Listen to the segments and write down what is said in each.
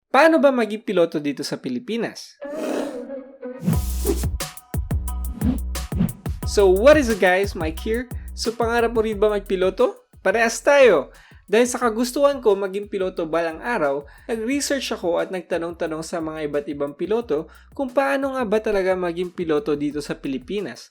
Paano ba maging piloto dito sa Pilipinas? So what is it guys, Mike here. So pangarap mo rin ba magpiloto? Parehas tayo! Dahil sa kagustuhan ko maging piloto balang araw, nag-research ako at nagtanong-tanong sa mga iba't ibang piloto kung paano nga ba talaga maging piloto dito sa Pilipinas.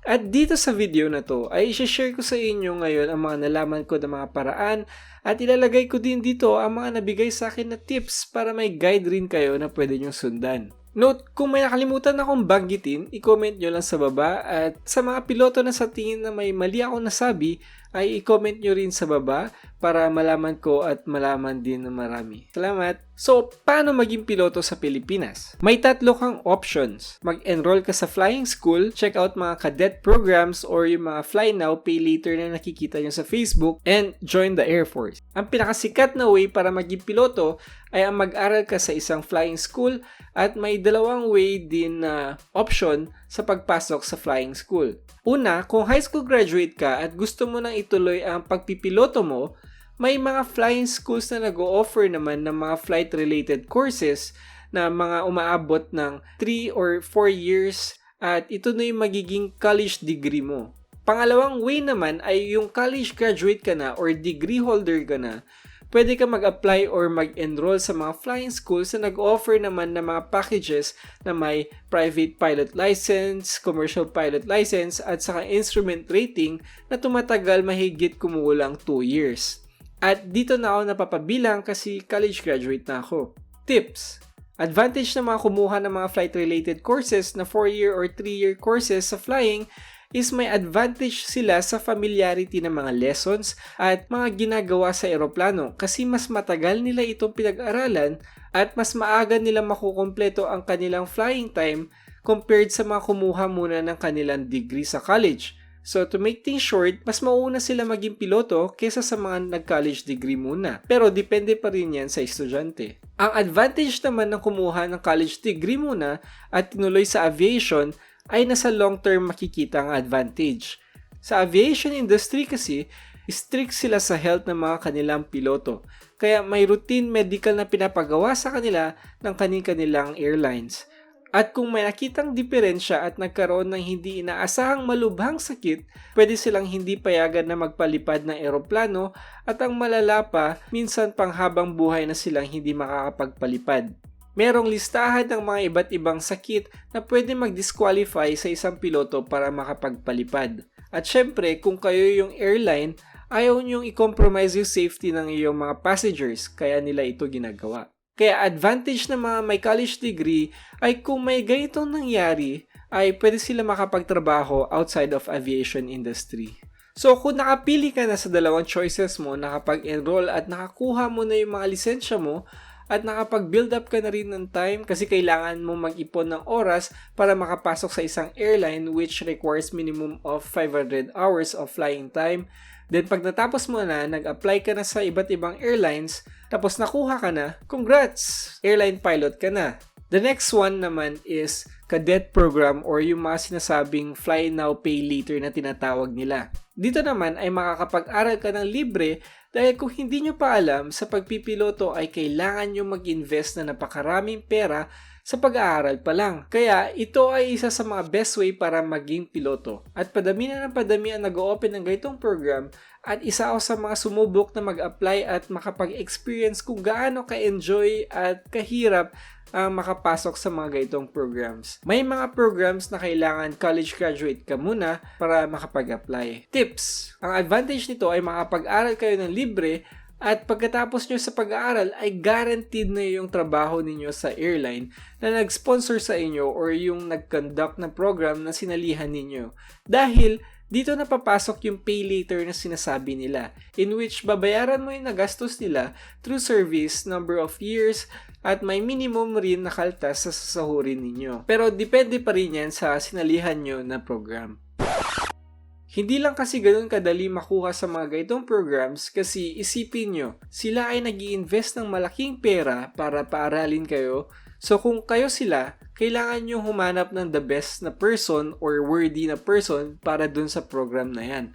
At dito sa video na to ay i-share ko sa inyo ngayon ang mga nalaman ko ng mga paraan at ilalagay ko din dito ang mga nabigay sa akin na tips para may guide rin kayo na pwede nyong sundan. Note, kung may nakalimutan akong banggitin, i-comment nyo lang sa baba at sa mga piloto na sa tingin na may mali akong nasabi, ay i-comment nyo rin sa baba para malaman ko at malaman din ng marami. Salamat! So, paano maging piloto sa Pilipinas? May 3 kang options. Mag-enroll ka sa flying school, check out mga cadet programs or yung mga fly now, pay later na nakikita nyo sa Facebook, and join the Air Force. Ang pinakasikat na way para maging piloto ay ang mag-aral ka sa isang flying school at may 2 way din na option sa pagpasok sa flying school. Una, kung high school graduate ka at gusto mo nang ituloy ang pagpipiloto mo, may mga flying schools na nag-o-offer naman ng mga flight-related courses na mga umaabot ng 3 or 4 years at ito na yung magiging college degree mo. Pangalawang way naman ay yung college graduate ka na or degree holder ka na, pwede ka mag-apply or mag-enroll sa mga flying schools na nag-offer naman ng mga packages na may private pilot license, commercial pilot license at saka instrument rating na tumatagal mahigit kumulang 2 years. At dito na ako napapabilang kasi college graduate na ako. Tips! Advantage na mga kumuha ng mga flight-related courses na 4-year or 3-year courses sa flying is may advantage sila sa familiarity ng mga lessons at mga ginagawa sa eroplano kasi mas matagal nila itong pinag-aralan at mas maaga nila makukumpleto ang kanilang flying time compared sa mga kumuha muna ng kanilang degree sa college. So to make things short, mas mauna sila maging piloto kesa sa mga nag-college degree muna. Pero depende pa rin yan sa estudyante. Ang advantage naman ng kumuha ng college degree muna at tinuloy sa aviation ay nasa long term makikita ang advantage. Sa aviation industry kasi, strict sila sa health ng mga kanilang piloto. Kaya may routine medical na pinapagawa sa kanila ng kanilang airlines. At kung may nakitang diferensya at nagkaroon ng hindi inaasahang malubhang sakit, pwede silang hindi payagan na magpalipad ng eroplano at ang malala pa, minsan panghabang buhay na silang hindi makakapagpalipad. Merong listahan ng mga iba't ibang sakit na pwede mag-disqualify sa isang piloto para makapagpalipad. At syempre, kung kayo yung airline, ayaw niyong i-compromise yung safety ng iyong mga passengers, kaya nila ito ginagawa. Kaya advantage ng mga may college degree ay kung may ganitong nangyari, ay pwede sila makapagtrabaho outside of aviation industry. So kung nakapili ka na sa 2 choices mo, nakapag-enroll at nakakuha mo na yung mga lisensya mo, at nakapag-build up ka na rin ng time kasi kailangan mo mag-ipon ng oras para makapasok sa isang airline which requires minimum of 500 hours of flying time. Then pag natapos mo na, nag-apply ka na sa iba't ibang airlines, tapos nakuha ka na, congrats! Airline pilot ka na. The next one naman is cadet program or yung mga sinasabing fly now pay later na tinatawag nila. Dito naman ay makakapag-aral ka ng libre dahil kung hindi nyo pa alam, sa pagpipiloto ay kailangan nyo mag-invest na napakaraming pera sa pag-aaral pa lang. Kaya ito ay isa sa mga best way para maging piloto. At padami na ng padami ang nag-o-open ng ganitong program at isa ako sa mga sumubok na mag-apply at makapag-experience kung gaano ka-enjoy at kahirap ang makapasok sa mga ganitong programs. May mga programs na kailangan college graduate ka muna para makapag-apply. Tips! Ang advantage nito ay makapag-aral kayo ng libre at pagkatapos nyo sa pag-aaral ay guaranteed na yung trabaho ninyo sa airline na nag-sponsor sa inyo or yung nag-conduct na program na sinalihan ninyo. Dahil dito na papasok yung pay later na sinasabi nila, in which babayaran mo yung nagastos nila through service, number of years, at may minimum rin na kaltas sa sasahurin ninyo. Pero depende pa rin yan sa sinalihan nyo na program. Hindi lang kasi ganun kadali makuha sa mga ganitong programs kasi isipin nyo, sila ay nag-i-invest ng malaking pera para paaralin kayo. So kung kayo sila, kailangan nyo humanap ng the best na person or worthy na person para dun sa program na yan.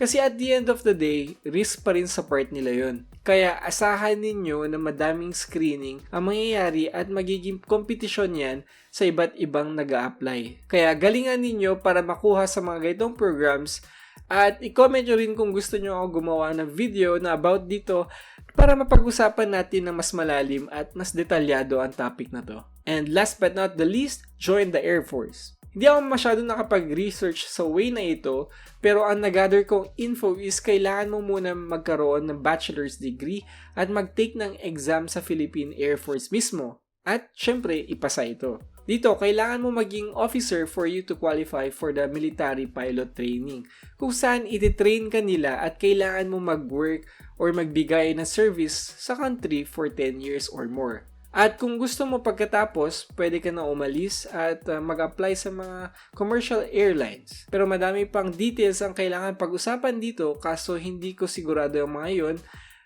Kasi at the end of the day, risk pa rin sa part nila yon. Kaya asahan ninyo na madaming screening ang mangyayari at magiging kompetisyon yan sa iba't ibang nag-a-apply. Kaya galingan ninyo para makuha sa mga ganitong programs at i-comment nyo rin kung gusto nyo ako gumawa ng video na about dito para mapag-usapan natin ng mas malalim at mas detalyado ang topic na to. And last but not the least, join the Air Force. Hindi ako masyado nakapag-research sa way na ito, pero ang nagather kong info is kailangan mo muna magkaroon ng bachelor's degree at mag-take ng exam sa Philippine Air Force mismo. At syempre, ipasa ito. Dito, kailangan mo maging officer for you to qualify for the military pilot training, kung saan ititrain ka nila at kailangan mo mag-work or magbigay ng service sa country for 10 years or more. At kung gusto mo pagkatapos, pwede ka na umalis at mag-apply sa mga commercial airlines. Pero madami pang details ang kailangan pag-usapan dito kaso hindi ko sigurado yung mga yun.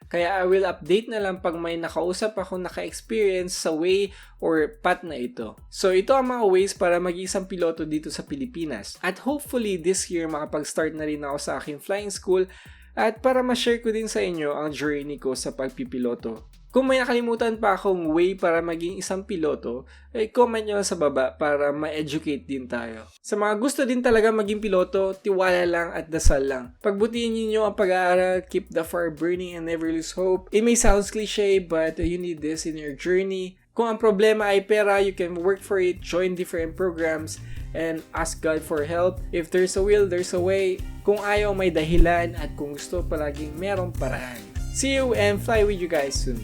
Kaya I will update na lang pag may nakausap ako naka-experience sa way or path na ito. So ito ang mga ways para maging isang piloto dito sa Pilipinas. At hopefully this year makapag-start na rin ako sa aking flying school at para ma-share ko din sa inyo ang journey ko sa pagpipiloto. Kung may nakalimutan pa akong way para maging isang piloto, ay comment nyo sa baba para ma-educate din tayo. Sa mga gusto din talaga maging piloto, tiwala lang at dasal lang. Pagbutihin niyo ang pag-aaral, keep the fire burning and never lose hope. It may sound cliche but you need this in your journey. Kung ang problema ay pera, you can work for it, join different programs, and ask God for help. If there's a will, there's a way. Kung ayaw, may dahilan at kung gusto, palaging merong paraan. See you and fly with you guys soon.